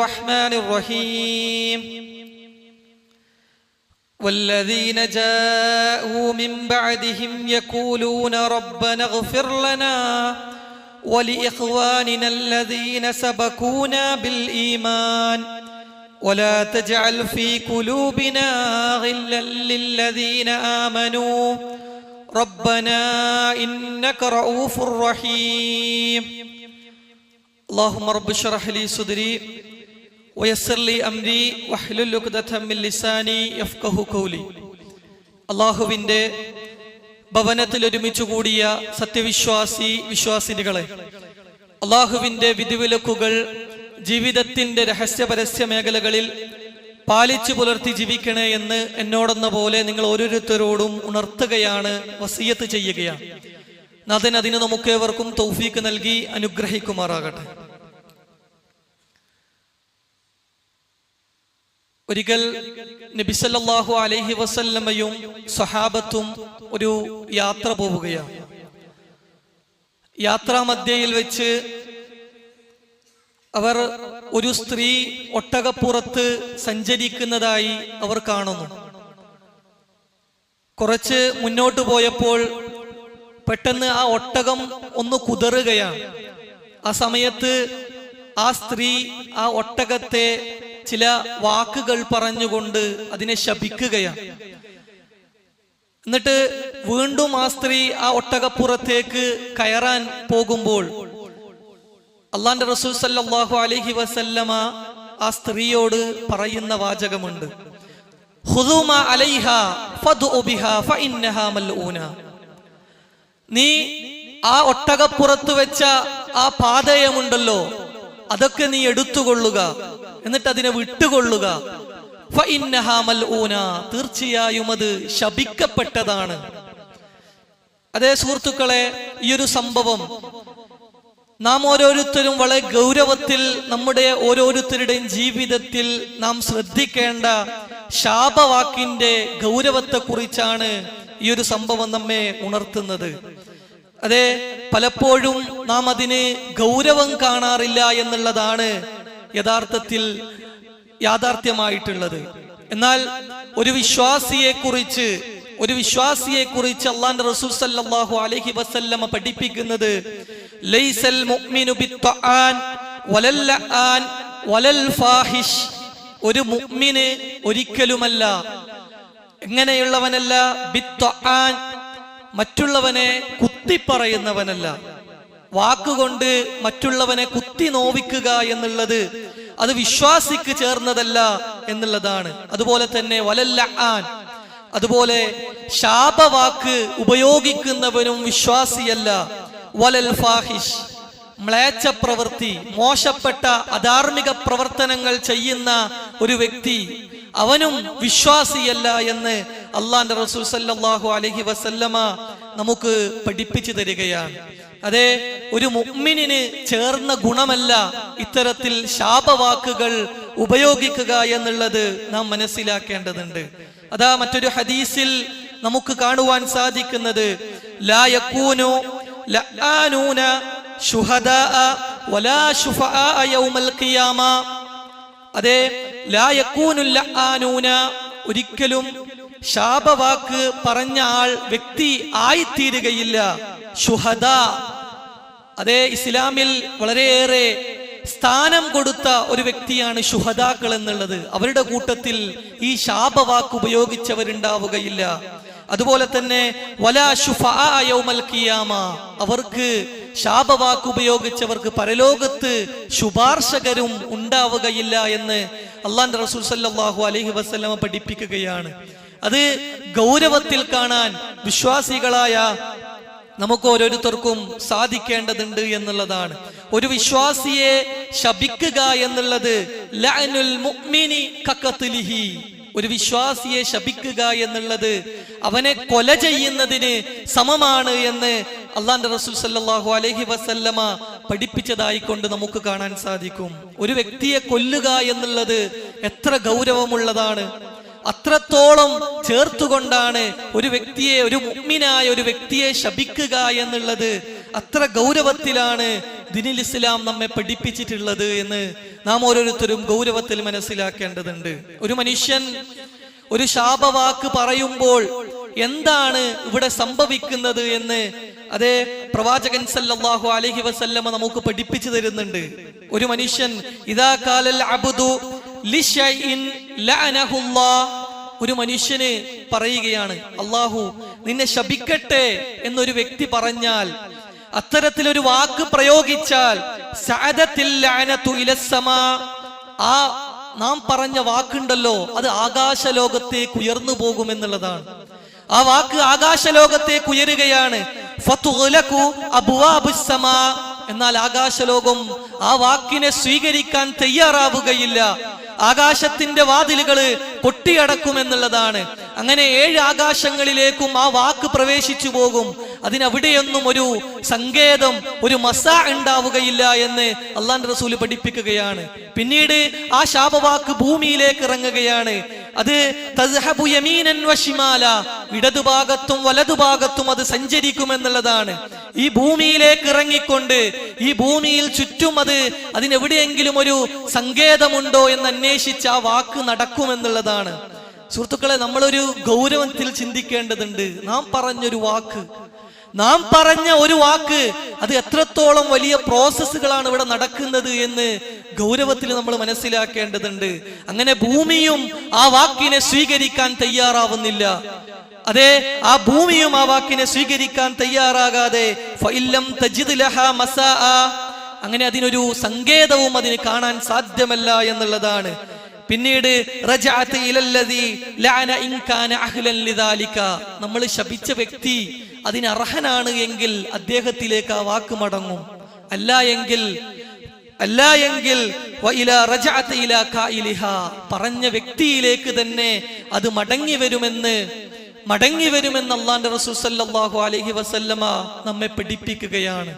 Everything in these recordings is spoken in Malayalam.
الرحمن الرحيم والذين جاءوا من بعدهم يقولون ربنا اغفر لنا ولإخواننا الذين سبقونا بالإيمان ولا تجعل في قلوبنا غلا للذين آمنوا ربنا إنك رؤوف رحيم اللهم رب اشرح لي صدري ويسر لي أمري واحلل عقدة من لساني يفقهوا قولي. അല്ലാഹുവിന്റെ ഭവനത്തിൽ ഒരുമിച്ച് കൂടിയ വിശ്വാസിനികളെ, അല്ലാഹുവിന്റെ വിധിവിലക്കുകൾ ജീവിതത്തിന്റെ രഹസ്യ പരസ്യ മേഖലകളിൽ പാലിച്ചു പുലർത്തി ജീവിക്കണേ എന്ന് എന്നോടെന്ന പോലെ നിങ്ങൾ ഓരോരുത്തരോടും ഉണർത്തുകയാണ്, വസിയത്ത് ചെയ്യുകയാണ്. നാഥൻ അതിന് നമുക്കേവർക്കും തൗഫീക്ക് നൽകി അനുഗ്രഹിക്കുമാറാകട്ടെ. ഒരിക്കൽ നബി സല്ലല്ലാഹു അലൈഹി വസല്ലമയും സ്വഹാബത്തും ഒരു യാത്ര പോവുകയാണ്. യാത്രാമധ്യയിൽ വെച്ച് അവർ ഒരു സ്ത്രീ ഒട്ടകപ്പുറത്ത് സഞ്ചരിക്കുന്നതായി അവർ കാണുന്നു. കുറച്ച് മുന്നോട്ട് പോയപ്പോൾ പെട്ടെന്ന് ആ ഒട്ടകം ഒന്ന് കുതറുകയാണ്. ആ സമയത്ത് ആ സ്ത്രീ ആ ഒട്ടകത്തെ ചില വാക്കുകൾ പറഞ്ഞുകൊണ്ട് അതിനെ ശപിക്കുകയാണ്. എന്നിട്ട് വീണ്ടും ആ സ്ത്രീ ആ ഒട്ടകപ്പുറത്തേക്ക് കയറാൻ പോകുമ്പോൾ അള്ളാന്റെ റസൂൽ സല്ലല്ലാഹു അലൈഹി വസല്ലമ ആ സ്ത്രീയോട് പറയുന്ന വാചകമുണ്ട്, ഖുദൂ മാ അലൈഹാ ഫദ്ഉ ബിഹാ ഫഇന്നഹാ മൽഊന. നീ ആ ഒട്ടകപ്പുറത്ത് വെച്ച ആ പാതയമുണ്ടല്ലോ, അതൊക്കെ നീ എടുത്തുകൊള്ളുക, എന്നിട്ട് അതിനെ വിട്ടുകൊള്ളുക. ഫഇന്നഹാ മൽഊന, തീർച്ചയായും അത് ശപിക്കപ്പെട്ടതാണ്. അതേ സുഹൃത്തുക്കളെ, ഈ ഒരു സംഭവം നാം ഓരോരുത്തരും വളരെ ഗൗരവത്തിൽ നമ്മുടെ ഓരോരുത്തരുടെയും ജീവിതത്തിൽ നാം ശ്രദ്ധിക്കേണ്ട ശാപവാക്കിന്റെ ഗൗരവത്തെ കുറിച്ചാണ് ഈ ഒരു സംഭവം നമ്മെ ഉണർത്തുന്നത്. അതെ, പലപ്പോഴും നാം അതിന് ഗൗരവം കാണാറില്ല എന്നുള്ളതാണ് യഥാർത്ഥത്തിൽ യാഥാർത്ഥ്യമായിട്ടുള്ളത്. എന്നാൽ ഒരു വിശ്വാസിയെ കുറിച്ച് അല്ലാഹുവിന്റെ റസൂൽ സല്ലല്ലാഹു അലൈഹി വസല്ലമ പഠിപ്പിക്കുന്നത്, ലൈസൽ മുഅ്മിനു ബിത്ത്ആൻ വലൽ ലആൻ വലൽ ഫാഹിഷ്. ഒരു മുഅ്മിന് ഒരിക്കലുമല്ല, എങ്ങനെയുള്ളവനല്ല, ബിത്ത്ആൻ, മറ്റുള്ളവനെ കുത്തിപ്പറയുന്നവനല്ല. വാക്കുകൊണ്ട് മറ്റുള്ളവനെ കുത്തി നോവിക്കുക എന്നുള്ളത് അത് വിശ്വാസിക്ക് ചേർന്നതല്ല എന്നുള്ളതാണ്. അതുപോലെ തന്നെ വലൽ ലആൻ, അതുപോലെ ശാപവാക്ക് ഉപയോഗിക്കുന്നവനും വിശ്വാസിയല്ല. വലൽ ഫാഹിഷ്, മ്ലേച്ഛ പ്രവൃത്തി, മോശപ്പെട്ട അധാർമിക പ്രവർത്തനങ്ങൾ ചെയ്യുന്ന ഒരു വ്യക്തി, അവനും വിശ്വാസിയല്ല എന്ന് അള്ളാന്റെ റസൂൽ സല്ലല്ലാഹു അലൈഹി വസല്ലമ നമുക്ക് പഠിപ്പിച്ചു തരികയാണ്. അതെ, ഒരു മുഅ്മിനിന് ചേർന്ന ഗുണമല്ല ഇത്തരത്തിൽ ശാപവാക്കുകൾ ഉപയോഗിക്കുക എന്നുള്ളത് നാം മനസ്സിലാക്കേണ്ടതുണ്ട്. അതാ മറ്റൊരു ഹദീസിൽ നമുക്ക് കാണുവാൻ സാധിക്കുന്നത്, ലാ യകൂനു ലആനൂന ശുഹദാഅ വലാ ശുഫആ യൗമൽ ഖിയാമ. അതെ, ലാ യകൂനു ലആനൂന, ഒരിക്കലും ശാപവാക്ക് പറഞ്ഞ ആൾ വ്യക്തി ആയിത്തീരുകയില്ല. ശുഹദാ, അതെ, ഇസ്ലാമിൽ വളരെയേറെ സ്ഥാനം കൊടുത്ത ഒരു വ്യക്തിയാണ് ശുഹദാക്കൾ എന്നുള്ളത്. അവരുടെ കൂട്ടത്തിൽ ഈ ശാപവാക്ക് ഉപയോഗിച്ചവരുണ്ടാവുകയില്ല. അതുപോലെ തന്നെ വലാ ശുഫആ യൗമൽ ഖിയാമ, അവർക്ക് ശാപവാക്ക് ഉപയോഗിച്ചവർക്ക് പരലോകത്ത് ശുപാർശകരും ഉണ്ടാവുകയില്ല എന്ന് അല്ലാഹുവിന്റെ റസൂൽ സല്ലല്ലാഹു അലൈഹി വസല്ലമ പഠിപ്പിക്കുകയാണ്. അത് ഗൗരവത്തിൽ കാണാൻ വിശ്വാസികളായ നമുക്ക് ഓരോരുത്തർക്കും സാധിക്കേണ്ടതുണ്ട് എന്നുള്ളതാണ്. ഒരു വിശ്വാസിയെ ശപിക്കുക എന്നുള്ളത് ലഅനുൽ മുഅ്മിനി കഖത്ലിഹി, ഒരു വിശ്വാസിയെ ശപിക്കുക എന്നുള്ളത് അവനെ കൊല ചെയ്യുന്നതിന് സമമാണ് എന്ന് അല്ലാഹുവിന്റെ റസൂൽ സല്ലല്ലാഹു അലൈഹി വസല്ലമ പഠിപ്പിച്ചതായി കൊണ്ട് നമുക്ക് കാണാൻ സാധിക്കും. ഒരു വ്യക്തിയെ കൊല്ലുക എന്നുള്ളത് എത്ര ഗൗരവമുള്ളതാണ്, അത്രത്തോളം ചേർത്തുകൊണ്ടാണ് ഒരു വ്യക്തിയെ, ഒരു മുഅ്മിനായ ഒരു വ്യക്തിയെ ശപിക്കുക എന്നുള്ളത് അത്ര ഗൗരവത്തിലാണ് ദീനുൽ ഇസ്ലാം നമ്മെ പഠിപ്പിച്ചിട്ടുള്ളത് എന്ന് നാം ഓരോരുത്തരും ഗൗരവത്തിൽ മനസ്സിലാക്കേണ്ടതുണ്ട്. ഒരു മനുഷ്യൻ ഒരു ശാപവാക്ക് പറയുമ്പോൾ എന്താണ് ഇവിടെ സംഭവിക്കുന്നത് എന്ന് അതേ പ്രവാചകൻ സല്ലല്ലാഹു അലൈഹി വസല്ലമ നമുക്ക് പഠിപ്പിച്ചു തരുന്നുണ്ട്. ഒരു മനുഷ്യൻ ഇദാ ഖാലൽ അബ്ദു ലിശൈഇൻ ലഅനഹുല്ലാഹ്, ഒരു മനുഷ്യന് പറയുകയാണ് അല്ലാഹു നിന്നെ ശപിക്കട്ടെ എന്നൊരു വ്യക്തി പറഞ്ഞാൽ, അത്തരത്തിലൊരു വാക്ക് പ്രയോഗിച്ചാൽ സഅദത്തിൽ ലഅനതു ഇലസ്സമാ, ആ നാം പറഞ്ഞ വാക്കുണ്ടല്ലോ അത് ആകാശലോകത്തേക്ക് ഉയർന്നു പോകുമെന്നുള്ളതാണ്. ആ വാക്ക് ആകാശലോകത്തേക്ക് ഉയരുകയാണ്. ഫതുഗ്ലഖു അബ്വാബുസ് സമാ, എന്നാൽ ആകാശലോകം ആ വാക്കിനെ സ്വീകരിക്കാൻ തയ്യാറാവുകയില്ല. ആകാശത്തിന്റെ വാതിലുകള് പൊട്ടിയടക്കുമെന്നുള്ളതാണ്. അങ്ങനെ 7 ആകാശങ്ങളിലേക്കും ആ വാക്ക് പ്രവേശിച്ചു പോകും. അതിനവിടെയൊന്നും ഒരു സങ്കേതം, ഒരു മസാ ഉണ്ടാവുകയില്ല എന്ന് അള്ളാഹുവിന്റെ റസൂല് പഠിപ്പിക്കുകയാണ്. പിന്നീട് ആ ശാപവാക്ക് ഭൂമിയിലേക്ക് ഇറങ്ങുകയാണ്. അത് തസ്ഹബു യമീനൻ വശിമാല, ഇടതുഭാഗത്തും വലതുഭാഗത്തും അത് സഞ്ചരിക്കുമെന്നുള്ളതാണ്. ഈ ഭൂമിയിലേക്ക് ഇറങ്ങിക്കൊണ്ട് ഈ ഭൂമിയിൽ ചുറ്റും അതിനെവിടെയെങ്കിലും ഒരു സങ്കേതമുണ്ടോ എന്ന് അന്വേഷിച്ച് ആ വാക്ക് നടക്കുമെന്നുള്ളതാണ്. സുഹൃത്തുക്കളെ, നമ്മളൊരു ഗൗരവത്തിൽ ചിന്തിക്കേണ്ടതുണ്ട്. നാം പറഞ്ഞ ഒരു വാക്ക് അത് എത്രത്തോളം വലിയ പ്രോസസ്സുകളാണ് ഇവിടെ നടക്കുന്നത് എന്ന് ഗൗരവത്തിൽ നമ്മൾ മനസ്സിലാക്കേണ്ടതുണ്ട്. അങ്ങനെ ഭൂമിയും ആ വാക്കിനെ സ്വീകരിക്കാൻ തയ്യാറാവുന്നില്ല. അതെ, ആ ഭൂമിയും ആ വാക്കിനെ സ്വീകരിക്കാൻ തയ്യാറാകാതെ ഫഇല്ലം തജിദ് ലഹാ മസാഅ, അങ്ങനെ അതിനൊരു സങ്കേതവും അതിന് കാണാൻ സാധ്യമല്ല എന്നുള്ളതാണ്. പിന്നീട് റജഅത ഇലല്ലദി ലഅന ഇൻ കാന അഹ്ലൻ ലിദാലിക, നമ്മൾ ശപിച്ച വ്യക്തി അതിന് അർഹനാണ് എങ്കിൽ അദ്ദേഹത്തിലേക്ക് ആ വാക്ക് മടങ്ങും. അല്ല എങ്കിൽ വഇലാ റജഅത ഇലാ ഖായിലിഹാ, പറഞ്ഞ വ്യക്തിയിലേക്ക് തന്നെ അത് മടങ്ങി വരുമെന്ന് അല്ലാഹുവിന്റെ റസൂൽ സല്ലല്ലാഹു അലൈഹി വസല്ലമ നമ്മെ പഠിപ്പിക്കുകയാണ്.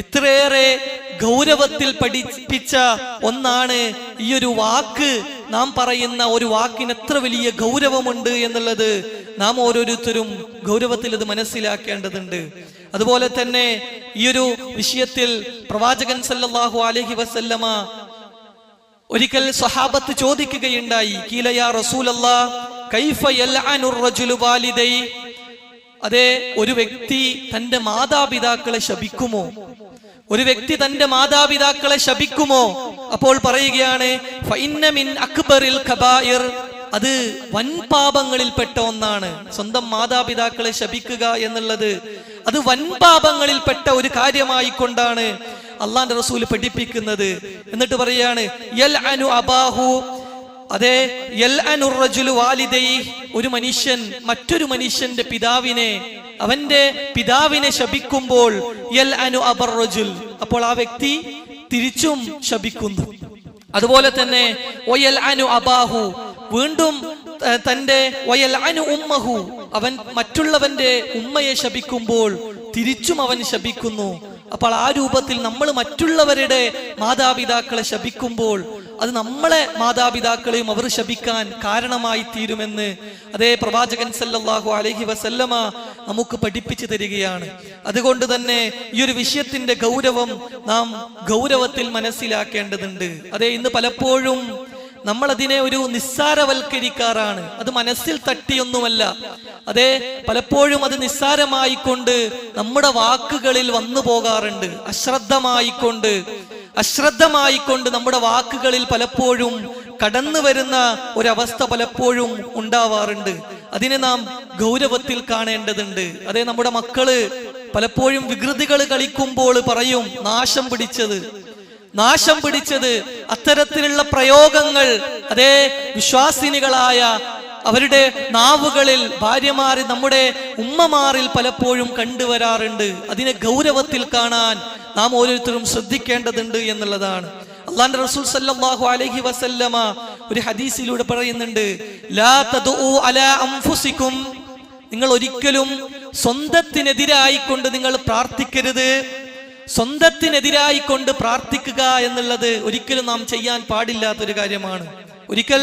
ഇത്രയേറെ ഗൗരവത്തിൽ പഠിപ്പിച്ച ഒന്നാണ് ഈ ഒരു വാക്ക്. നാം പറയുന്ന ഒരു വാക്കിന് എത്ര വലിയ ഗൗരവമുണ്ട് എന്നുള്ളത് നാം ഓരോരുത്തരും ഗൗരവത്തിൽ ഇത് മനസ്സിലാക്കേണ്ടതുണ്ട്. അതുപോലെ തന്നെ ഈ ഒരു വിഷയത്തിൽ പ്രവാചകൻ സല്ലല്ലാഹു അലൈഹി വസല്ലമ ഒരിക്കൽ സ്വഹാബത്ത് ചോദിക്കുകയുണ്ടായി, ഖീല യാ റസൂലല്ലാഹ് കൈഫ യൽഅനു റജുലു വാലിദൈ, അതെ, ഒരു വ്യക്തി തന്റെ മാതാപിതാക്കളെ ശപിക്കുമോ? അപ്പോൾ പറയുകയാണ് ഫഇന്ന മിൻ അക്ബറിൽ കബായിർ, അത് വൻ പാപങ്ങളിൽപ്പെട്ട ഒന്നാണ്. സ്വന്തം മാതാപിതാക്കളെ ശപിക്കുക എന്നുള്ളത് അത് വൻ പാപങ്ങളിൽപ്പെട്ട ഒരു കാര്യമായി കൊണ്ടാണ് അള്ളാഹുവിന്റെ റസൂൽ പഠിപ്പിക്കുന്നത്. എന്നിട്ട് പറയാണ് യൽഅനു അബാഹു, അതെ, യൽഅനു റജുലു വാലിദൈ, ഒരു മനുഷ്യൻ മറ്റൊരു മനുഷ്യന്റെ അവന്റെ പിതാവിനെ ശപിക്കുമ്പോൾ യൽഅനു അബർ റജുൽ, അപ്പോൾ ആ വ്യക്തി തിരിച്ചും ശപിക്കുന്നു. അതുപോലെ തന്നെ വയൽഅനു അബാഹു, വീണ്ടും തന്റെ വയൽഅനു ഉമ്മഹു, അവൻ മറ്റുള്ളവന്റെ ഉമ്മയെ ശപിക്കുമ്പോൾ തിരിച്ചും അവൻ ശപിക്കുന്നു. അപ്പോൾ ആ രൂപത്തിൽ നമ്മൾ മറ്റുള്ളവരുടെ മാതാപിതാക്കളെ ശപിക്കുമ്പോൾ അത് നമ്മളെ മാതാപിതാക്കളെയും അവർ ശപിക്കാൻ കാരണമായി തീരുമെന്ന് അതേ പ്രവാചകൻ സല്ലല്ലാഹു അലൈഹി വസല്ലമ നമുക്ക് പഠിപ്പിച്ചു തരികയാണ്. അതുകൊണ്ട് തന്നെ ഈ ഒരു വിഷയത്തിന്റെ ഗൗരവം നാം ഗൗരവത്തിൽ മനസ്സിലാക്കേണ്ടതുണ്ട്. അതെ, ഇന്ന് പലപ്പോഴും നമ്മൾ അതിനെ ഒരു നിസ്സാരവൽക്കരിക്കാറാണ്. അത് മനസ്സിൽ തട്ടിയൊന്നുമല്ല. അതെ, പലപ്പോഴും അത് നിസ്സാരമായിക്കൊണ്ട് നമ്മുടെ വാക്കുകളിൽ വന്നു പോകാറുണ്ട്. അശ്രദ്ധമായിക്കൊണ്ട് നമ്മുടെ വാക്കുകളിൽ പലപ്പോഴും കടന്നു വരുന്ന ഒരവസ്ഥ പലപ്പോഴും ഉണ്ടാവാറുണ്ട്. അതിനെ നാം ഗൗരവത്തിൽ കാണേണ്ടതുണ്ട്. അതെ, നമ്മുടെ മക്കള് പലപ്പോഴും വികൃതികൾ കളിക്കുമ്പോൾ പറയും നാശം പിടിച്ചത് അത്തരത്തിലുള്ള പ്രയോഗങ്ങൾ അതേ വിശ്വാസിനികളായ അവരുടെ നാവുകളിൽ ഭാര്യമാരിൽ നമ്മുടെ ഉമ്മമാരിൽ പലപ്പോഴും കണ്ടുവരാറുണ്ട്. അതിനെ ഗൗരവത്തിൽ കാണാൻ നാം ഓരോരുത്തരും ശ്രദ്ധിക്കേണ്ടതുണ്ട് എന്നുള്ളതാണ്. അല്ലാഹുവിന്റെ റസൂൽ സല്ലല്ലാഹു അലൈഹി വസല്ലമ ഒരു ഹദീസിലൂടെ പറയുന്നുണ്ട്, ലാ തദഉ അലാ അൻഫുസികും, നിങ്ങൾ ഒരിക്കലും സ്വന്തത്തിനെതിരായിക്കൊണ്ട് നിങ്ങൾ പ്രാർത്ഥിക്കരുത്. സ്വന്തത്തിനെതിരായിക്കൊണ്ട് പ്രാർത്ഥിക്കുക എന്നുള്ളത് ഒരിക്കലും നാം ചെയ്യാൻ പാടില്ലാത്തൊരു കാര്യമാണ്. ഒരിക്കൽ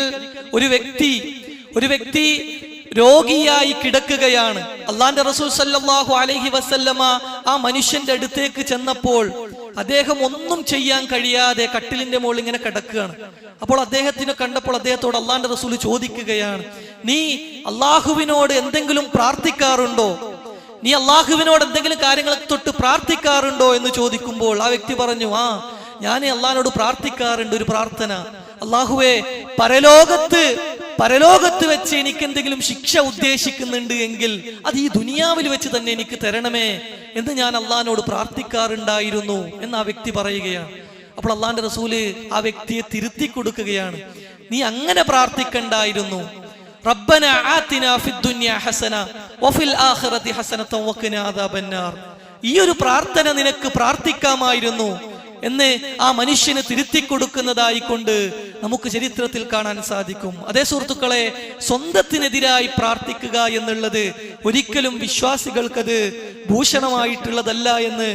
ഒരു വ്യക്തി രോഗിയായി കിടക്കുകയാണ്. അല്ലാഹുവിന്റെ റസൂൽ സല്ലല്ലാഹു അലൈഹി വസല്ലമ ആ മനുഷ്യന്റെ അടുത്തേക്ക് ചെന്നപ്പോൾ അദ്ദേഹം ഒന്നും ചെയ്യാൻ കഴിയാതെ കട്ടിലിന്റെ മുകളിൽ ഇങ്ങനെ കിടക്കുകയാണ്. അപ്പോൾ അദ്ദേഹത്തിനെ കണ്ടപ്പോൾ അദ്ദേഹത്തോട് അള്ളാന്റെ റസൂൽ ചോദിക്കുകയാണ്, നീ അള്ളാഹുവിനോട് എന്തെങ്കിലും പ്രാർത്ഥിക്കാറുണ്ടോ? നീ അള്ളാഹുവിനോട് എന്തെങ്കിലും കാര്യങ്ങളെ തൊട്ട് പ്രാർത്ഥിക്കാറുണ്ടോ എന്ന് ചോദിക്കുമ്പോൾ ആ വ്യക്തി പറഞ്ഞു, ഞാൻ അള്ളാഹിനോട് പ്രാർത്ഥിക്കാറുണ്ട് ഒരു പ്രാർത്ഥന. അള്ളാഹുവേ, പരലോകത്ത് വെച്ച് എനിക്ക് എന്തെങ്കിലും ശിക്ഷ ഉദ്ദേശിക്കുന്നുണ്ട് എങ്കിൽ അത് ഈ ദുനിയാവിൽ വെച്ച് തന്നെ എനിക്ക് തരണമേ എന്ന് ഞാൻ അള്ളാഹിനോട് പ്രാർത്ഥിക്കാറുണ്ടായിരുന്നു എന്ന് ആ വ്യക്തി പറയുകയാണ്. അപ്പോൾ അള്ളാഹിന്റെ റസൂല് ആ വ്യക്തിയെ തിരുത്തി കൊടുക്കുകയാണ്, നീ അങ്ങനെ പ്രാർത്ഥിക്കണ്ടായിരുന്നു. റബ്ബന ആതിനാ ഫിദ്ദുനിയ ഹസന വഫിൽ ആഖിറതി ഹസനത വഖിനാ അദാബന്നാർ. ഈ ഒരു പ്രാർത്ഥന നിനക്ക് പ്രാർത്ഥിക്കാമായിരുന്നു എന്ന് ആ മനുഷ്യന് തിരുത്തി കൊടുക്കുന്നതായിക്കൊണ്ട് നമുക്ക് ചരിത്രത്തിൽ കാണാൻ സാധിക്കും. അതേ സുഹൃത്തുക്കളെ, സ്വന്തത്തിനെതിരായി പ്രാർത്ഥിക്കുക എന്നുള്ളത് ഒരിക്കലും വിശ്വാസികൾക്കത് ഭൂഷണമായിട്ടുള്ളതല്ല എന്ന്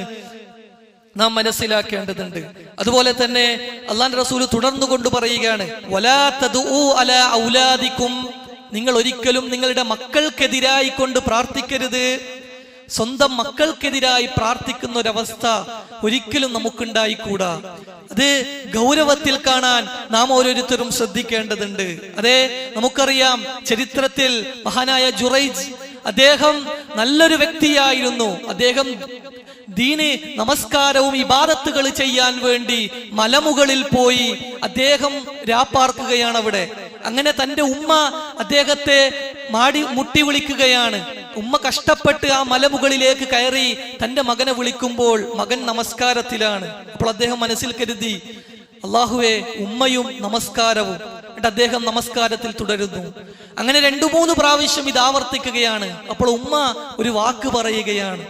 നാം മനസ്സിലാക്കേണ്ടതുണ്ട്. അതുപോലെ തന്നെ അല്ലാഹുവിന്റെ റസൂൽ തുടർന്നുകൊണ്ട് പറയുകയാണ്, വലാ തദ്ഉ അലാ ഔലാദിക്കും, നിങ്ങൾ ഒരിക്കലും നിങ്ങളുടെ മക്കൾക്കെതിരായി കൊണ്ട് പ്രാർത്ഥിക്കരുത്. സ്വന്തം മക്കൾക്കെതിരായി പ്രാർത്ഥിക്കുന്ന ഒരവസ്ഥ ഒരിക്കലും നമുക്കുണ്ടായിക്കൂടാ. അത് ഗൗരവത്തിൽ കാണാൻ നാം ഓരോരുത്തരും ശ്രദ്ധിക്കേണ്ടതുണ്ട്. അതെ, നമുക്കറിയാം ചരിത്രത്തിൽ മഹാനായ ജുറൈജ്, അദ്ദേഹം നല്ലൊരു വ്യക്തിയായിരുന്നു. അദ്ദേഹം ദീന് നമസ്കാരവും ഇബാദത്തുകൾ ചെയ്യാൻ വേണ്ടി മലമുകളിൽ പോയി അദ്ദേഹം രാപ്പാർക്കുകയാണ് അവിടെ. അങ്ങനെ തന്റെ ഉമ്മ അദ്ദേഹത്തെ മുട്ടി വിളിക്കുകയാണ്. ഉമ്മ കഷ്ടപ്പെട്ട് ആ മലമുകളിലേക്ക് കയറി തന്റെ മകനെ വിളിക്കുമ്പോൾ മകൻ നമസ്കാരത്തിലാണ്. അപ്പോൾ അദ്ദേഹം മനസ്സിൽ കരുതി, അള്ളാഹുവേ, ഉമ്മയും നമസ്കാരവും. എന്നിട്ട് അദ്ദേഹം നമസ്കാരത്തിൽ തുടരുന്നു. അങ്ങനെ 2-3 പ്രാവശ്യം ഇത് ആവർത്തിക്കുകയാണ്. അപ്പോൾ ഉമ്മ ഒരു വാക്ക് പറയുകയാണ്.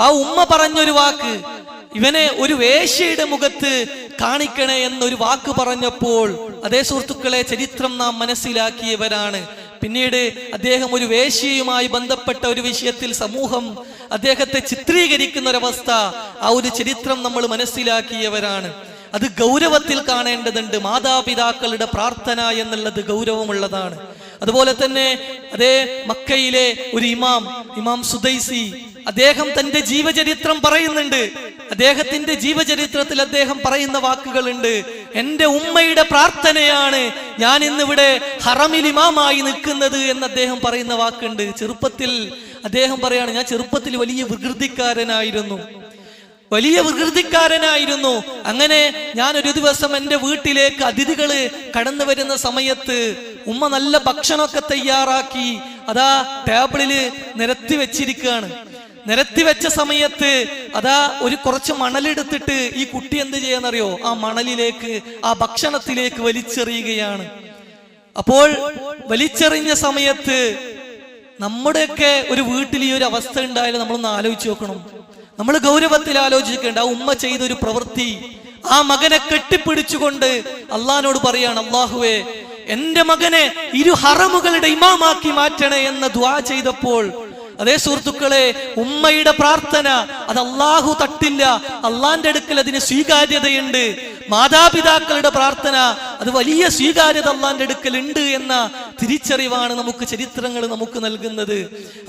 ആ ഉമ്മ പറഞ്ഞൊരു വാക്ക്, ഇവനെ ഒരു വേശ്യയുടെ മുഖത്ത് കാണിക്കണേ എന്നൊരു വാക്ക് പറഞ്ഞപ്പോൾ, അതേ സുഹൃത്തുക്കളെ, ചരിത്രം നാം മനസ്സിലാക്കിയവരാണ്. പിന്നീട് അദ്ദേഹം ഒരു വേശ്യയുമായി ബന്ധപ്പെട്ട ഒരു വിഷയത്തിൽ സമൂഹം അദ്ദേഹത്തെ ചിത്രീകരിക്കുന്ന ഒരവസ്ഥ, ആ ഒരു ചരിത്രം നമ്മൾ മനസ്സിലാക്കിയവരാണ്. അത് ഗൗരവത്തിൽ കാണേണ്ടതുണ്ട്. മാതാപിതാക്കളുടെ പ്രാർത്ഥന എന്നുള്ളത് ഗൗരവമുള്ളതാണ്. അതുപോലെ തന്നെ അതേ മക്കയിലെ ഒരു ഇമാം സുദൈസി, അദ്ദേഹം തന്റെ ജീവചരിത്രം പറയുന്നുണ്ട്. അദ്ദേഹത്തിന്റെ ജീവചരിത്രത്തിൽ അദ്ദേഹം പറയുന്ന വാക്കുകളുണ്ട്, എന്റെ ഉമ്മയുടെ പ്രാർത്ഥനയാണ് ഞാൻ ഇന്നിവിടെ ഹറമിൽ ഇമാമായി നിൽക്കുന്നത് എന്ന് അദ്ദേഹം പറയുന്ന വാക്കുണ്ട്. ചെറുപ്പത്തിൽ അദ്ദേഹം പറയാണ്, ഞാൻ ചെറുപ്പത്തിൽ വലിയ വികൃതിക്കാരനായിരുന്നു. അങ്ങനെ ഞാൻ ഒരു ദിവസം എൻ്റെ വീട്ടിലേക്ക് അതിഥികള് കടന്നു വരുന്ന സമയത്ത് ഉമ്മ നല്ല ഭക്ഷണമൊക്കെ തയ്യാറാക്കി അതാ ടേബിളില് നിരത്തി വെച്ചിരിക്കുകയാണ്. നിരത്തി വെച്ച സമയത്ത് അതാ കുറച്ച് മണലെടുത്തിട്ട് ഈ കുട്ടി എന്ത് ചെയ്യാന്നറിയോ, ആ മണലിലേക്ക്, ആ ഭക്ഷണത്തിലേക്ക് വലിച്ചെറിയുകയാണ്. അപ്പോൾ വലിച്ചെറിഞ്ഞ സമയത്ത് നമ്മുടെയൊക്കെ ഒരു വീട്ടിൽ ഈ ഒരു അവസ്ഥ ഉണ്ടായാലും നമ്മളൊന്ന് ആലോചിച്ച് നോക്കണം. നമ്മൾ ഗൗരവത്തിൽ ആലോചിക്കേണ്ട ആ ഉമ്മ ചെയ്തൊരു പ്രവൃത്തി. ആ മകനെ കെട്ടിപ്പിടിച്ചുകൊണ്ട് അള്ളാഹിനോട് പറയാണ്, അള്ളാഹുവേ, എന്റെ മകനെ 2 ഹറമുകളുടെ ഇമാമാക്കി മാറ്റണേ എന്ന ദുആ ചെയ്തപ്പോൾ, അതേ സുഹൃത്തുക്കളെ, ഉമ്മയുടെ പ്രാർത്ഥന അത് അള്ളാഹു തട്ടില്ല. അള്ളാന്റെ അടുക്കൽ അതിന് സ്വീകാര്യതയുണ്ട്. മാതാപിതാക്കളുടെ പ്രാർത്ഥന അത് വലിയ സ്വീകാര്യത അള്ളാന്റെ അടുക്കൽ ഉണ്ട് എന്ന തിരിച്ചറിവാണ് നമുക്ക് ചരിത്രങ്ങൾ നമുക്ക് നൽകുന്നത്.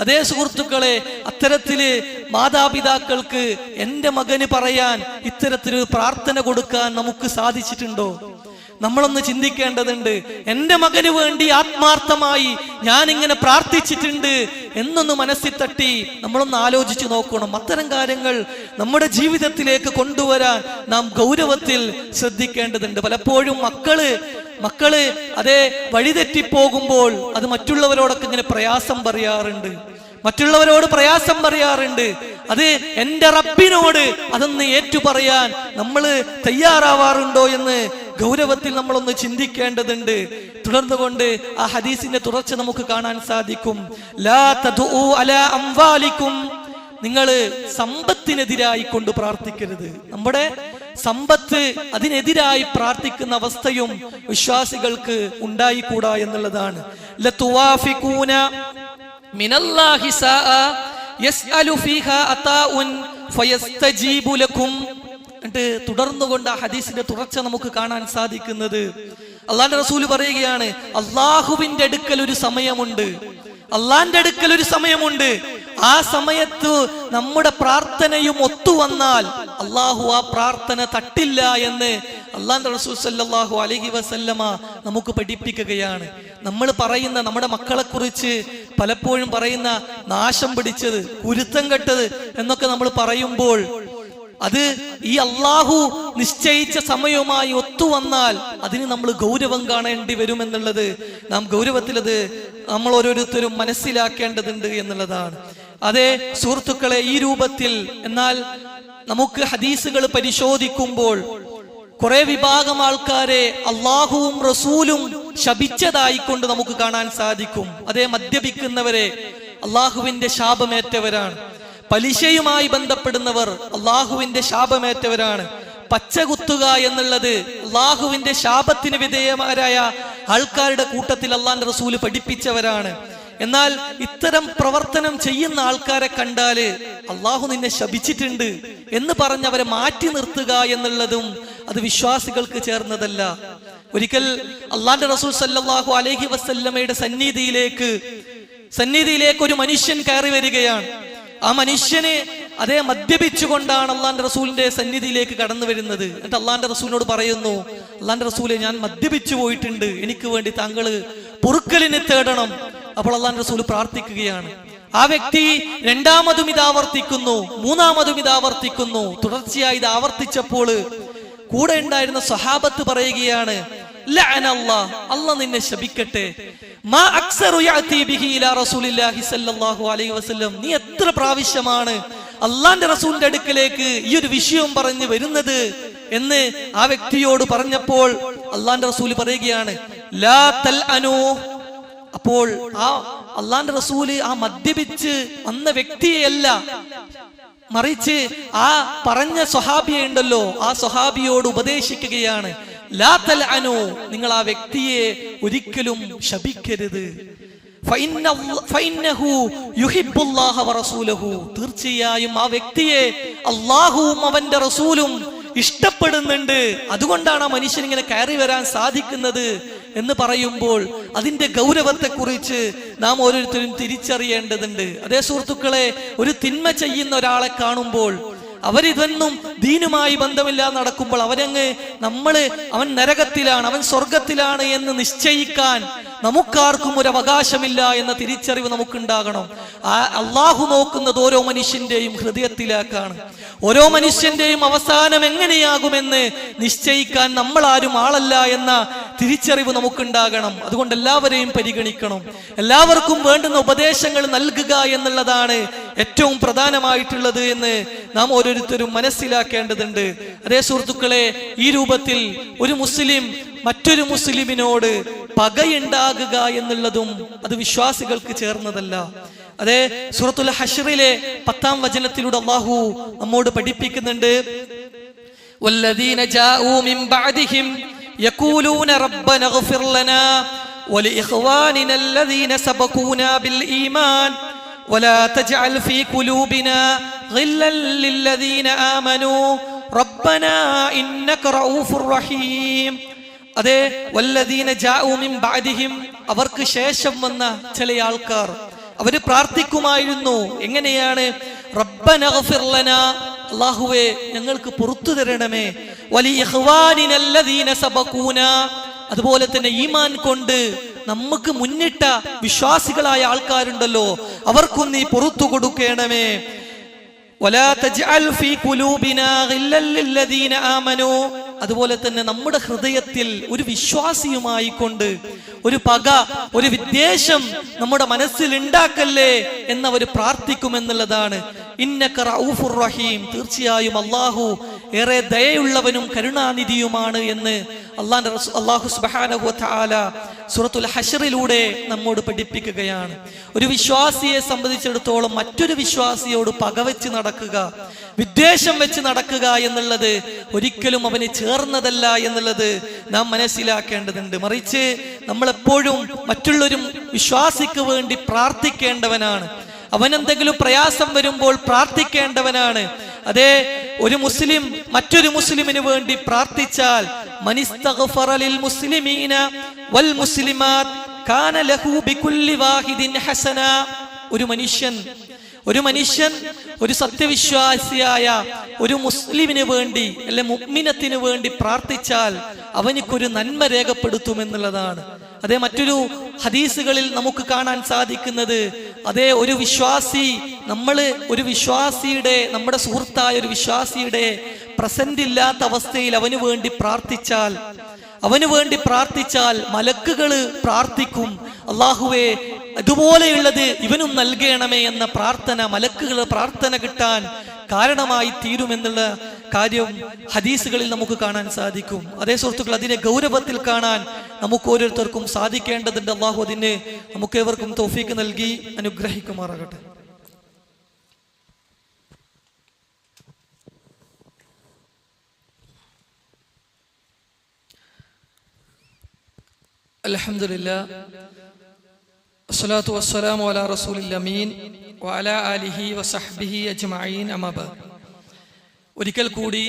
അതേ സുഹൃത്തുക്കളെ, അത്തരത്തില് മാതാപിതാക്കൾക്ക് എന്റെ മകന് പറയാൻ ഇത്തരത്തിലൊരു പ്രാർത്ഥന കൊടുക്കാൻ നമുക്ക് സാധിച്ചിട്ടുണ്ടോ? നമ്മളൊന്ന് ചിന്തിക്കേണ്ടതുണ്ട്. എന്റെ മകന് വേണ്ടി ആത്മാർത്ഥമായി ഞാൻ ഇങ്ങനെ പ്രാർത്ഥിച്ചിട്ടുണ്ട് എന്നൊന്ന് മനസ്സിൽ തട്ടി നമ്മളൊന്ന് ആലോചിച്ചു നോക്കണം. അത്തരം കാര്യങ്ങൾ നമ്മുടെ ജീവിതത്തിലേക്ക് കൊണ്ടുവരാൻ നാം ഗൗരവത്തിൽ ശ്രദ്ധിക്കേണ്ടതുണ്ട്. പലപ്പോഴും മക്കള് അതേ വഴിതെറ്റിപ്പോകുമ്പോൾ അത് മറ്റുള്ളവരോടൊക്കെ ഇങ്ങനെ മറ്റുള്ളവരോട് പ്രയാസം പറയാറുണ്ട്. അത് എന്റെ റബ്ബിനോട് അതൊന്ന് ഏറ്റുപറയാൻ നമ്മൾ തയ്യാറാവാറുണ്ടോ എന്ന് ഗൗരവത്തിൽ നമ്മളൊന്ന് ചിന്തിക്കേണ്ടതുണ്ട്. തുടർന്നുകൊണ്ട് ആ ഹദീസിന്റെ തുടർച്ച നമുക്ക് കാണാൻ സാധിക്കും. ലാ തദ്ഉ അലാ അംവാലിക്കും, നിങ്ങൾ സമ്പത്തിനെതിരായി കൊണ്ട് പ്രാർത്ഥിക്കരുത്. നമ്മുടെ സമ്പത്ത് അതിനെതിരായി പ്രാർത്ഥിക്കുന്ന അവസ്ഥയും വിശ്വാസികൾക്ക് ഉണ്ടായിക്കൂടാ എന്നുള്ളതാണ്. ലതുവാഫികൂന മിനല്ലാഹി സാഅ യസ്അലു ഫീഹാ അതാഉൻ ഫയസ്തജീബു ലക്കും. എന്നിട്ട് തുടർന്നുകൊണ്ട് ആ ഹദീസിന്റെ തുടർച്ച നമുക്ക് കാണാൻ സാധിക്കുന്നത്, അള്ളാഹുവിന്റെ റസൂൽ പറയുകയാണ്, അള്ളാഹുവിന്റെ അടുക്കൽ ഒരു സമയമുണ്ട്. ആ സമയത്ത് നമ്മുടെ പ്രാർത്ഥനയും ഒത്തുവന്നാൽ അള്ളാഹു ആ പ്രാർത്ഥന തട്ടില്ല എന്ന് അള്ളാഹുവിന്റെ റസൂൽ സല്ലല്ലാഹു അലൈഹി വസല്ലമ നമുക്ക് പഠിപ്പിക്കുകയാണ്. നമ്മൾ പറയുന്ന നമ്മുടെ മക്കളെ കുറിച്ച് പലപ്പോഴും പറയുന്ന നാശം പിടിച്ചത്, കുരുത്തം കെട്ടത് എന്നൊക്കെ നമ്മൾ പറയുമ്പോൾ അത് ഈ അള്ളാഹു നിശ്ചയിച്ച സമയവുമായി ഒത്തുവന്നാൽ അതിന് നമ്മൾ ഗൗരവം കാണേണ്ടി വരുമെന്നുള്ളത് നാം ഗൗരവത്തിൽ അത് നമ്മൾ ഓരോരുത്തരും മനസ്സിലാക്കേണ്ടതുണ്ട് എന്നുള്ളതാണ്. അതേ സുഹൃത്തുക്കളെ, ഈ രൂപത്തിൽ എന്നാൽ നമുക്ക് ഹദീസുകൾ പരിശോധിക്കുമ്പോൾ കുറെ വിഭാഗം ആൾക്കാരെ അള്ളാഹുവും റസൂലും ശപിച്ചതായിക്കൊണ്ട് നമുക്ക് കാണാൻ സാധിക്കും. അതേ മദ്യപിക്കുന്നവരെ അള്ളാഹുവിന്റെ ശാപമേറ്റവരാണ്. പലിശയുമായി ബന്ധപ്പെടുന്നവർ അള്ളാഹുവിന്റെ ശാപമേറ്റവരാണ്. പച്ചകുത്തുക എന്നുള്ളത് അള്ളാഹുവിന്റെ ശാപത്തിന് വിധേയമാരായ ആൾക്കാരുടെ കൂട്ടത്തിൽ അള്ളാഹുവിന്റെ റസൂല് പഠിപ്പിച്ചവരാണ്. എന്നാൽ ഇത്തരം പ്രവർത്തനം ചെയ്യുന്ന ആൾക്കാരെ കണ്ടാല് അള്ളാഹു നിന്നെ ശപിച്ചിട്ടുണ്ട് എന്ന് പറഞ്ഞ് അവരെ മാറ്റി നിർത്തുക എന്നുള്ളതും അത് വിശ്വാസികൾക്ക് ചേർന്നതല്ല. ഒരിക്കൽ അള്ളാഹുവിന്റെ റസൂൽ സല്ലല്ലാഹു അലൈഹി വസല്ലമയുടെ സന്നിധിയിലേക്ക് ഒരു മനുഷ്യൻ കയറി വരികയാണ്. ആ മനുഷ്യനെ അതേ മദ്യപിച്ചുകൊണ്ടാണ് അള്ളാന്റെ റസൂലിന്റെ സന്നിധിയിലേക്ക് കടന്നു വരുന്നത്. എന്നിട്ട് അള്ളാന്റെ റസൂലിനോട് പറയുന്നു, അള്ളാന്റെ റസൂലെ, ഞാൻ മദ്യപിച്ചു പോയിട്ടുണ്ട്, എനിക്ക് വേണ്ടി താങ്കൾ പൊറുക്കലിനെ തേടണം. അപ്പോൾ അള്ളാന്റെ റസൂൽ പ്രാർത്ഥിക്കുകയാണ്. ആ വ്യക്തി രണ്ടാമതും ഇത് ആവർത്തിക്കുന്നു, മൂന്നാമതും ഇത് ആവർത്തിക്കുന്നു. തുടർച്ചയായി ഇത് ആവർത്തിച്ചപ്പോൾ കൂടെ ഉണ്ടായിരുന്ന സ്വഹാബത്ത് പറയുകയാണ്, അല്ലാഹ് നിന്നെ ശപിക്കട്ടെ, നീ എത്ര പ്രാവശ്യമാണ് അള്ളാന്റെ റസൂലിന്റെ അടുക്കലേക്ക് ഈ ഒരു വിഷയം പറഞ്ഞു വരുന്നത് എന്ന് ആ വ്യക്തിയോട് പറഞ്ഞപ്പോൾ അള്ളാന്റെ റസൂല് പറയുകയാണ്, ലാ തൽഅനൂ. അപ്പോൾ ആ അള്ളാന്റെ റസൂല് ആ മദ്യപിച്ച് വന്ന വ്യക്തിയെയല്ല, മറിച്ച് ആ പറഞ്ഞ സ്വഹാബിയെ ഉണ്ടല്ലോ, ആ സ്വഹാബിയോട് ഉപദേശിക്കുകയാണ്, ലാ തൽഅനൂ, നിങ്ങൾ ആ വ്യക്തിയെ ഒരിക്കലും ശപിക്കരുത്. ഫഇന്നഹു യുഹിബ്ബുല്ലാഹ വറസൂലഹു, തീർച്ചയായും ആ വ്യക്തിയെ അല്ലാഹുവും അവന്റെ റസൂലും ഇഷ്ടപ്പെടുന്നുണ്ട്, അതുകൊണ്ടാണ് ആ മനുഷ്യൻ ഇങ്ങനെ കയറി വരാൻ സാധിക്കുന്നത് എന്ന് പറയുമ്പോൾ അതിന്റെ ഗൗരവത്തെക്കുറിച്ച് നാം ഓരോരുത്തരും തിരിച്ചറിയേണ്ടതുണ്ട്. അതേ സുഹൃത്തുക്കളെ, ഒരു തിന്മ ചെയ്യുന്ന ഒരാളെ കാണുമ്പോൾ അവരിതൊന്നും ദീനുമായി ബന്ധമില്ലാതെ നടക്കുമ്പോൾ അവൻ നരകത്തിലാണ്, അവൻ സ്വർഗത്തിലാണ് എന്ന് നിശ്ചയിക്കാൻ നമുക്കാർക്കും ഒരു അവകാശമില്ല എന്ന തിരിച്ചറിവ് നമുക്കുണ്ടാകണം. അള്ളാഹു നോക്കുന്നത് ഓരോ മനുഷ്യന്റെയും ഹൃദയത്തിലേക്കാണ്. ഓരോ മനുഷ്യന്റെയും അവസാനം എങ്ങനെയാകുമെന്ന് നിശ്ചയിക്കാൻ നമ്മൾ ആരും ആളല്ല എന്ന തിരിച്ചറിവ് നമുക്കുണ്ടാകണം. അതുകൊണ്ട് എല്ലാവരെയും പരിഗണിക്കണം, എല്ലാവർക്കും വേണ്ടുന്ന ഉപദേശങ്ങൾ നൽകുക എന്നുള്ളതാണ് ഏറ്റവും പ്രധാനമായിട്ടുള്ളത് എന്ന് നാം ഓരോരുത്തരും മനസ്സിലാക്കേണ്ടതുണ്ട്. അതേ സുഹൃത്തുക്കളെ, ഈ രൂപത്തിൽ ഒരു മുസ്ലിം മറ്റൊരു മുസ്ലിമിനോട് പകയുണ്ടാകുക എന്നുള്ളതും അത് വിശ്വാസികൾക്ക് ചേർന്നതല്ല. അതേ സൂറത്തുൽ ഹശ്റിലെ 10-ാം വചനത്തിലൂടെ അല്ലാഹു നമ്മോട് പഠിപ്പിക്കുന്നുണ്ട്, വല്ലദീന ജാഊ മിൻ ബഅദിഹിം യഖൂലൂന റബ്ബന ഇഗ്ഫിർ ലനാ വലിഇഖ്വാനിന അല്ലദീന സബഖൂനാ ബിൽ ഈമാൻ വലാ തജ്അൽ ഫീ ഖുലൂബിനാ ഗില്ലൻ ലില്ലദീന ആമനൂ റബ്ബനാ ഇന്നക റഊഫുർ റഹീം. അതേ വല്ലദീന ജാഊ മിൻ ബഅദിഹിം, അവർക്ക് ശേഷം വന്ന ചില ആൾക്കാർ അവര് പ്രാർത്ഥിക്കുമായിരുന്നു. എങ്ങനെയാണ്? റബ്ബന ഇഗ്ഫിർ ലനാ, അല്ലാഹുവേ ഞങ്ങൾക്ക് പുറത്തു തരണമേ, വലി ഇഖ്വാനിന അല്ലദീന സബഖൂനാ, അതുപോലെ തന്നെ ഈമാൻ കൊണ്ട് നമുക്ക് മുന്നിട്ട വിശ്വാസികളായ ആൾക്കാരുണ്ടല്ലോ അവർക്കും നീ പുറത്തു കൊടുക്കണമേ. വലാ തജ്അൽ ഫീ ഖുലൂബിനാ ഗില്ലൻ ലില്ലദീന ആമനൂ, അതുപോലെ തന്നെ നമ്മുടെ ഹൃദയത്തിൽ ഒരു വിശ്വാസിയുമായി കൊണ്ട് ഒരു പക, ഒരു വിദ്വേഷം നമ്മുടെ മനസ്സിൽ ഉണ്ടാക്കല്ലേ എന്നവർ പ്രാർത്ഥിക്കുമെന്നുള്ളതാണ്. ഇന്നക റഊഫുർ റഹീം, തീർച്ചയായും അല്ലാഹു ഏറെ ദയയുള്ളവനും കരുണാനിധിയുമാണ് എന്ന് അല്ലാഹു സുബ്ഹാനഹു വ തആല സൂറത്തുൽ ഹശ്റിലൂടെ നമ്മോട് പഠിപ്പിക്കുകയാണ്. ഒരു വിശ്വാസിയെ സംബന്ധിച്ചിടത്തോളം മറ്റൊരു വിശ്വാസിയോട് പകവെച്ച് നടക്കുക, വിദ്വേഷം വെച്ച് നടക്കുക എന്നുള്ളത് ഒരിക്കലും അവന് ചേർന്നതല്ല എന്നുള്ളത് നാം മനസ്സിലാക്കേണ്ടതുണ്ട്. മറിച്ച് നമ്മളെപ്പോഴും മറ്റുള്ളൊരു വിശ്വാസിക്ക് വേണ്ടി പ്രാർത്ഥിക്കേണ്ടവനാണ്. അവനെന്തെങ്കിലും പ്രയാസം വരുമ്പോൾ പ്രാർത്ഥിക്കേണ്ടവനാണ്. അതേ, ഒരു മുസ്ലിം മറ്റൊരു മുസ്ലിമിന് വേണ്ടി പ്രാർത്ഥിച്ചാൽ മനിസ്തഗ്ഫറ ലിൽ മുസ്ലിമീന വൽ മുസ്ലിമാത് കാന ലഹു ബികുല്ലി വാഹിദിൻ ഹസന, ഒരു മനുഷ്യൻ ഒരു മനുഷ്യൻ ഒരു സത്യവിശ്വാസിയായ ഒരു മുസ്ലിമിന് വേണ്ടി അല്ലെ മുഅ്മിനത്തിന് വേണ്ടി പ്രാർത്ഥിച്ചാൽ അവനിക്കൊരു നന്മ രേഖപ്പെടുത്തുമെന്നുള്ളതാണ്. അതേ മറ്റൊരു ഹദീസുകളിൽ നമുക്ക് കാണാൻ സാധിക്കുന്നത്, അതേ ഒരു വിശ്വാസി, ഒരു വിശ്വാസിയുടെ, നമ്മുടെ സുഹൃത്തായ ഒരു വിശ്വാസിയുടെ പ്രസന്റ് ഇല്ലാത്ത അവസ്ഥയിൽ അവന് വേണ്ടി പ്രാർത്ഥിച്ചാൽ മലക്കുകള് പ്രാർത്ഥിക്കും, അല്ലാഹുവേ ഇതുപോലെയുള്ളത് ഇവനും നൽകണമേ എന്ന പ്രാർത്ഥന, മലക്കുകളുടെ പ്രാർത്ഥന കിട്ടാൻ കാരണമായി തീരുമെന്നുള്ള കാര്യം ഹദീസുകളിൽ നമുക്ക് കാണാൻ സാധിക്കും. അതേ സുഹൃത്തുക്കൾ, അതിനെ ഗൗരവത്തിൽ കാണാൻ നമുക്ക് ഓരോരുത്തർക്കും സാധിക്കേണ്ടതുണ്ട്. അല്ലാഹു അതിന് നമുക്കേവർക്കും തൗഫീക്ക് നൽകി അനുഗ്രഹിക്കുമാറാകട്ടെ. അൽഹംദുലില്ലാഹ് വസ്സലാത്തു വസ്സലാമു അലാ റസൂലിൽ അമീൻ വഅലാ ആലിഹി വസഹ്ബിഹി അജ്മഈൻ അമ്മാ ബഅദ്. ഒരിക്കൽ കൂടി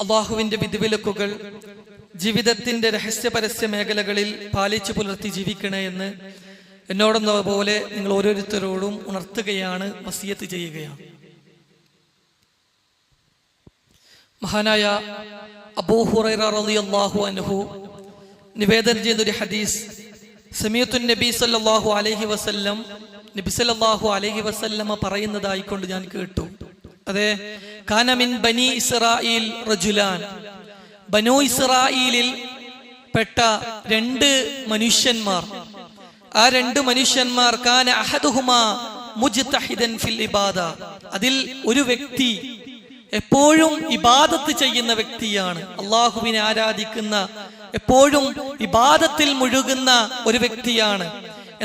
അല്ലാഹുവിന്റെ വിധിവിലക്കുകൾ ജീവിതത്തിന്റെ രഹസ്യ പരസ്യ മേഖലകളിൽ പാലിച്ചു പുലർത്തി ജീവിക്കണേ എന്ന് എന്നോടെന്ന പോലെ നിങ്ങൾ ഓരോരുത്തരോടും ഉണർത്തുകയാണ്, വസിയത്ത് ചെയ്യുകയാണ്. മഹാനായ അബൂ ഹുറൈറ റളിയല്ലാഹു അൻഹു നിവേദനം ചെയ്ത ഒരു ഹദീസ്, സമീഅത്തു നബി സല്ലല്ലാഹു അലൈഹി വസല്ലം, നബി സല്ലല്ലാഹു അലൈഹി വസല്ലമ പറയുന്നതായിക്കൊണ്ട് ഞാൻ കേട്ടു. അതെ, കാന മിൻ ബനി ഇസ്രായീൽ റജുലാൻ, ബനൂ ഇസ്രായീലിൽ പെട്ട രണ്ട് മനുഷ്യന്മാർ, ആ രണ്ട് മനുഷ്യന്മാർ, കാന അഹദുഹുമാ മുജ്തഹിദൻ ഫിൽ ഇബാദ, അതിൽ ഒരു വ്യക്തി എപ്പോഴും ഇബാദത്ത് ചെയ്യുന്ന വ്യക്തിയാണ്, അള്ളാഹുവിനെ ആരാധിക്കുന്ന, എപ്പോഴും ഇബാദത്തിൽ മുഴുകുന്ന ഒരു വ്യക്തിയാണ്.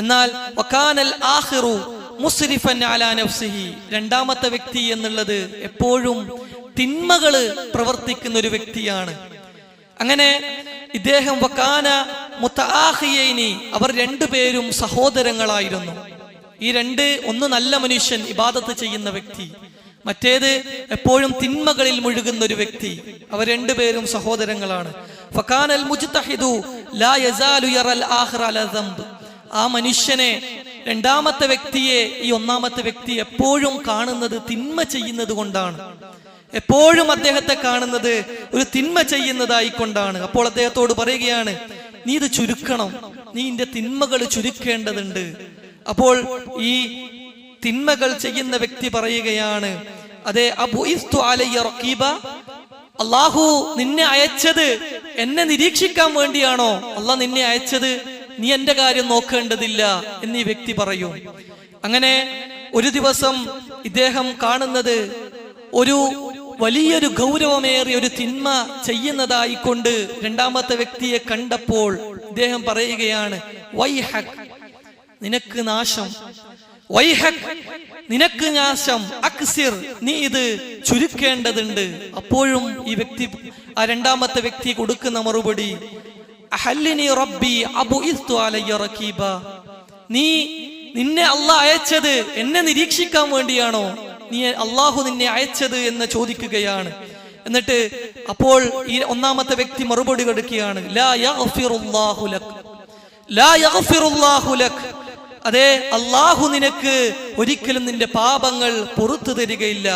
എന്നാൽ വകാനൽ ആഖിറു മുസ്രിഫൻ അലാ നഫ്സിഹി, രണ്ടാമത്തെ വ്യക്തി എന്നുള്ളത് എപ്പോഴും തിന്മകള് പ്രവർത്തിക്കുന്ന ഒരു വ്യക്തിയാണ്. അങ്ങനെ ഇദ്ദേഹം വകാന മുതആഖിയൈനി, അവർ രണ്ടുപേരും സഹോദരങ്ങളായിരുന്നു. ഈ ഒന്ന് നല്ല മനുഷ്യൻ, ഇബാദത്ത് ചെയ്യുന്ന വ്യക്തി, മറ്റേത് എപ്പോഴും തിന്മകളിൽ മുഴുകുന്ന ഒരു വ്യക്തി. അവർ രണ്ടുപേരും സഹോദരങ്ങളാണ്. ഫകാനൽ മുജ്തഹിദു ലാ യസാലു യറൽ ആഖിറ അലാ ദംബ്, ആ മനുഷ്യനെ, രണ്ടാമത്തെ വ്യക്തിയെ ഈ ഒന്നാമത്തെ വ്യക്തി എപ്പോഴും കാണുന്നത് തിന്മ ചെയ്യുന്നത് കൊണ്ടാണ്. എപ്പോഴും അദ്ദേഹത്തെ കാണുന്നത് ഒരു തിന്മ ചെയ്യുന്നതായിക്കൊണ്ടാണ്. അപ്പോൾ അദ്ദേഹത്തോട് പറയുകയാണ്, നീ ഇത് ചുരുക്കണം, നീ നിന്റെ തിന്മകൾ ചുരുക്കേണ്ടതുണ്ട്. അപ്പോൾ ഈ തിന്മകൾ ചെയ്യുന്ന വ്യക്തി പറയുകയാണ്, അതെ, അബുഇസ്തു അലയ്യ റഖീബ, അല്ലാഹു നിന്നെ അയച്ചത് എന്നെ നിരീക്ഷിക്കാൻ വേണ്ടിയാണോ? അല്ലാഹ് നിന്നെ അയച്ചത്, നീ എന്റെ കാര്യം നോക്കേണ്ടതില്ല എന്നീ വ്യക്തി പറയും. അങ്ങനെ ഒരു ദിവസം ഇദ്ദേഹം കാണുന്നത് ഒരു വലിയൊരു ഗൗരവമേറിയ ഒരു തിന്മ ചെയ്യുന്നതായിക്കൊണ്ട് രണ്ടാമത്തെ വ്യക്തിയെ കണ്ടപ്പോൾ ഇദ്ദേഹം പറയുകയാണ്, വൈഹക്, നിനക്ക് നാശം, വൈഹക്, നിനക്ക് നാശം, അക്സിർ, നീ ഇത് ചുരുക്കേണ്ടതുണ്ട്. അപ്പോഴും ഈ വ്യക്തി, ആ രണ്ടാമത്തെ വ്യക്തി കൊടുക്കുന്ന മറുപടി, അഹല്ലിനി റബ്ബി അബുഇസ്തു അലയ്യ റഖീബ, നിന്നെ അല്ലാഹ് അയച്ചത് എന്നെ നിരീക്ഷിക്കാൻ വേണ്ടിയാണോ? നീ അല്ലാഹു നിന്നെ അയച്ചത് എന്ന് ചോദിക്കുകയാണ്. എന്നിട്ട് അപ്പോൾ ഈ ഒന്നാമത്തെ വ്യക്തി മറുപടി കൊടുക്കുകയാണ്, ലാ യഗ്ഫിറുല്ലാഹു ലക്, ലാ യഗ്ഫിറുല്ലാഹു ലക്, അതെ, അല്ലാഹു നിനക്ക് ഒരിക്കലും നിന്റെ പാപങ്ങൾ പുറത്തു തരികയില്ല.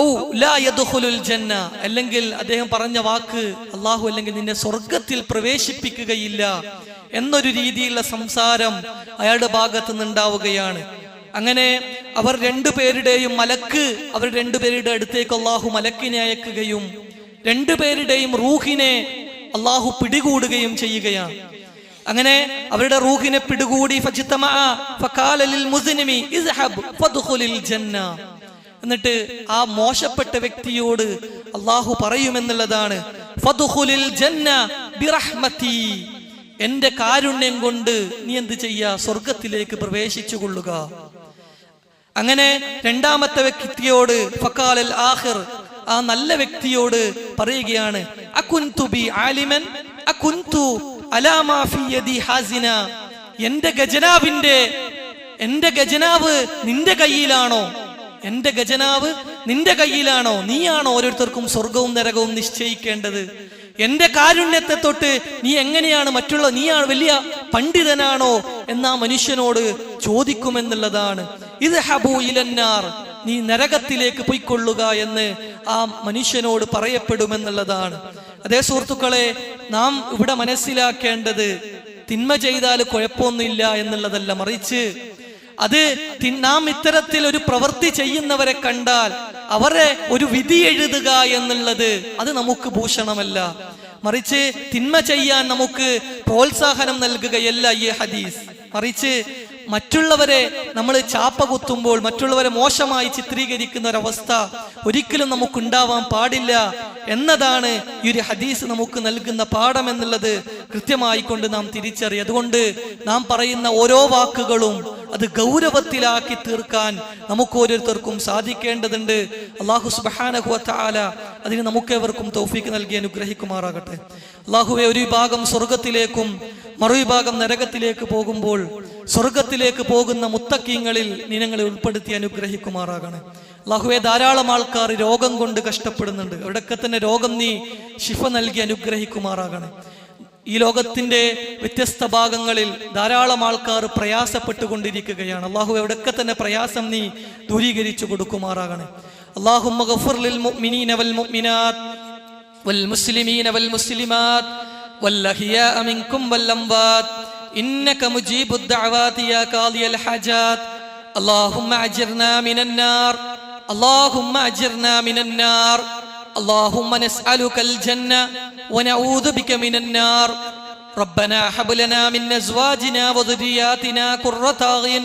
ഔ ലാ യദ്ഖുലുൽ ജന്ന, അല്ലെങ്കിൽ അദ്ദേഹം പറഞ്ഞ വാക്ക്, അല്ലാഹു അല്ലെങ്കിൽ നിന്നെ സ്വർഗത്തിൽ പ്രവേശിപ്പിക്കുകയില്ല എന്നൊരു രീതിയിലുള്ള സംസാരം അയാളുടെ ഭാഗത്ത് നിന്നുണ്ടാവുകയാണ്. അങ്ങനെ അവർ രണ്ടുപേരുടെയും അവർ രണ്ടുപേരുടെ അടുത്തേക്ക് അല്ലാഹു മലക്കിനെ അയക്കുകയും രണ്ടുപേരുടെയും റൂഹിനെ അല്ലാഹു പിടികൂടുകയും ചെയ്യുകയാണ്. അങ്ങനെ അവരുടെ റൂഹിനെ പിടികൂടി, എന്നിട്ട് ആ മോശപ്പെട്ട വ്യക്തിയോട് അല്ലാഹു പറയുമെന്നുള്ളതാണ്, എന്റെ കാരുണ്യം കൊണ്ട് നീ എന്ത് ചെയ്യാ, സ്വർഗത്തിലേക്ക് പ്രവേശിച്ചു കൊള്ളുക. അങ്ങനെ രണ്ടാമത്തെ വ്യക്തിയോട് ഫഖാലൽ ആഖിർ, ആ നല്ല വ്യക്തിയോട് പറയുകയാണ്, അകുൻതു ബി ആലിമൻ അകുൻതു അലാ മാ ഫീ യദി ഹാസിന, എന്റെ ഖജനാവ് നിന്റെ കയ്യിലാണോ? എന്റെ ഖജനാവ് നിന്റെ കയ്യിലാണോ? നീയാണോ ഓരോരുത്തർക്കും സ്വർഗവും നരകവും നിശ്ചയിക്കേണ്ടത്? എന്റെ കാരുണ്യത്തെ തൊട്ട് നീ എങ്ങനെയാണ് നീയാണ് വലിയ പണ്ഡിതനാണോ എന്നാ മനുഷ്യനോട് ചോദിക്കുമെന്നുള്ളതാണ്. ഇത് ഹബൂ ഇലന്നാർ, നീ നരകത്തിലേക്ക് പൊയ്ക്കൊള്ളുക എന്ന് ആ മനുഷ്യനോട് പറയപ്പെടുമെന്നുള്ളതാണ്. അതേ സുഹൃത്തുക്കളെ, നാം ഇവിടെ മനസ്സിലാക്കേണ്ടത് തിന്മ ചെയ്താൽ കുഴപ്പമൊന്നുമില്ല എന്നുള്ളതല്ല, മറിച്ച് അത് നാം ഇത്തരത്തിൽ ഒരു പ്രവൃത്തി ചെയ്യുന്നവരെ കണ്ടാൽ അവരെ ഒരു വിധി എഴുതുക എന്നുള്ളത് അത് നമുക്ക് ഭൂഷണമല്ല, മറിച്ച് തിന്മ ചെയ്യാൻ നമുക്ക് പ്രോത്സാഹനം നൽകുകയല്ല ഈ ഹദീസ്. മറിച്ച് മറ്റുള്ളവരെ നമ്മൾ ചാപ്പ കുത്തുമ്പോൾ മറ്റുള്ളവരെ മോശമായി ചിത്രീകരിക്കുന്ന ഒരവസ്ഥ ഒരിക്കലും നമുക്കുണ്ടാവാൻ പാടില്ല എന്നതാണ് ഈ ഒരു ഹദീസ് നമുക്ക് നൽകുന്ന പാഠം എന്നുള്ളത് കൃത്യമായി കൊണ്ട് നാം തിരിച്ചറിയും. അതുകൊണ്ട് നാം പറയുന്ന ഓരോ വാക്കുകളും അത് ഗൗരവത്തിലാക്കി തീർക്കാൻ നമുക്ക് ഓരോരുത്തർക്കും സാധിക്കേണ്ടതുണ്ട്. അല്ലാഹു സുബ്ഹാനഹു വ തആല അതിന് നമുക്കേവർക്കും തൗഫീഖ് നൽകി അനുഗ്രഹിക്കുമാറാകട്ടെ. അല്ലാഹുവേ, ഒരു വിഭാഗം സ്വർഗത്തിലേക്കും മറുവിഭാഗം നരകത്തിലേക്ക് പോകുമ്പോൾ സ്വർഗത്തിലേക്ക് പോകുന്ന മുത്തക്കീങ്ങളിൽ നീ ഞങ്ങളെ ഉൾപ്പെടുത്തി അനുഗ്രഹിക്കുമാറാകണേ. അല്ലാഹുവേ, ധാരാളം ആൾക്കാർ രോഗം കൊണ്ട് കഷ്ടപ്പെടുന്നുണ്ട്. അവിടെയൊക്കെ തന്നെ രോഗം നീ ശിഫ നൽകി അനുഗ്രഹിക്കുമാറാകണേ. ഈ ലോകത്തിന്റെ വ്യത്യസ്ത ഭാഗങ്ങളിൽ ധാരാളം ആൾക്കാർ പ്രയാസപ്പെട്ടുകൊണ്ടിരിക്കുകയാണ്. അല്ലാഹുവേ, അവിടെയൊക്കെ തന്നെ പ്രയാസം നീ ദൂരീകരിച്ചു കൊടുക്കുമാറാകണേ. അല്ലാഹുമ്മ ഗഫിർ ലിൽ മുഅ്മിനീന വൽ മുഅ്മിനാത്ത് വൽ മുസ്ലിമീന വൽ മുസ്ലിമാത്ത് والأحياء منكم والأموات إنك مجيب الدعوات يا قاضي الحاجات اللهم أجرنا من النار اللهم أجرنا من النار اللهم نسألك الجنة ونعوذ بك من النار ربنا هب لنا من أزواجنا وذرياتنا قرة أعين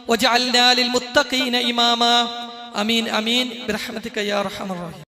واجعلنا للمتقين إماما آمين آمين برحمتك يا أرحم الراحمين.